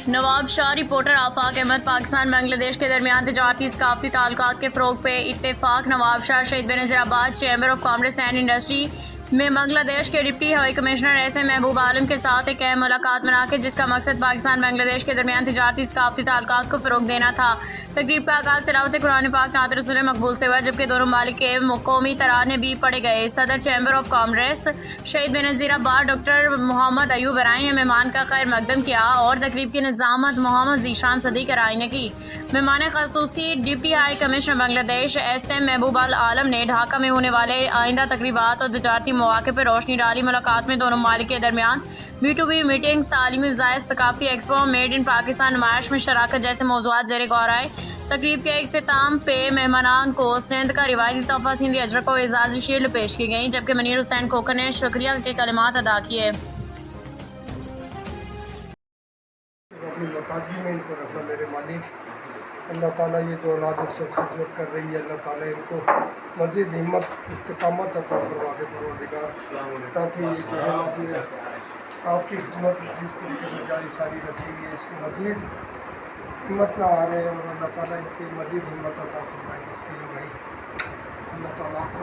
Nawab Shah reporter आफाक अहमद। पाकिस्तान बांग्लादेश के दरमियान तजारती सकाफती ताल्लुकात के फ़रोग़ पे इत्तेफाक। नवाब शाह शहीद Benazirabad chamber of commerce and industry में बांग्लादेश के डिप्टी हवाई कमिश्नर SM महबूब आलम के साथ एक अहम मुलाकात मनाकर जिसका मकसद पाकिस्तान बांग्लादेश के दरमियान तजारती सकाफती ताल्लुकात को फ़रोग़ देना था। तकरीब का आगाज़ तिलावत कुरान पाक नात रसूल मकबूल से हुआ, जबकि दोनों ममालिक के कौमी तराने भी पढ़े गए। सदर चैम्बर ऑफ कॉमर्स शहीद बेनज़ीराबाद डॉक्टर मोहम्मद अयूब अराई ने मेहमान का खैर मकदम किया और तकरीब की निज़ामत मोहम्मद ज़ीशान सदीक अराई ने की। मेहमान ख़ुसूसी deputy high commissioner Bangladesh SM Mahbub आलम ने ढाका में होने वाले आइंदा तकरीबात और तजारती मौक़े पर रोशनी डाली। मुलाकात में दोनों ममालिक के दरमियान B2B मीटिंग्स, तालीमी वज़ाइफ, सकाफती एक्सपो, मेड इन पाकिस्तान नुमाइश में शराकत जैसे मौज़ूआत ज़ेर गौर आए। तकरीब के इख्तिताम पे मेहमानान को सिंध का रिवायती तोहफ़ा सिंधी अजरक और एजाज़ी शील्ड पेश की गई, जबकि मनीर हुसैन खोखर ने शुक्रिया के कलिमात अदा किए। अपनी मोहताजगी में इनको रखना मेरे मालिक। अल्लाह ताला ये जो औलाद इस वक्त खिदमत कर रही है, अल्लाह ताला इनको मज़ीद हिम्मत इस्तिकामत अता फरमा दे परवरदिगार, ताकि जो है अपने आपकी खिदमत जिस तरीके से जारी सारी रखी है इसको मज़ीद हिम्मत ना हारे और अल्लाह ताला इनकी मज़ीद हिम्मत अता फरमाए। इसके लिए भाई अल्लाह ताला आपको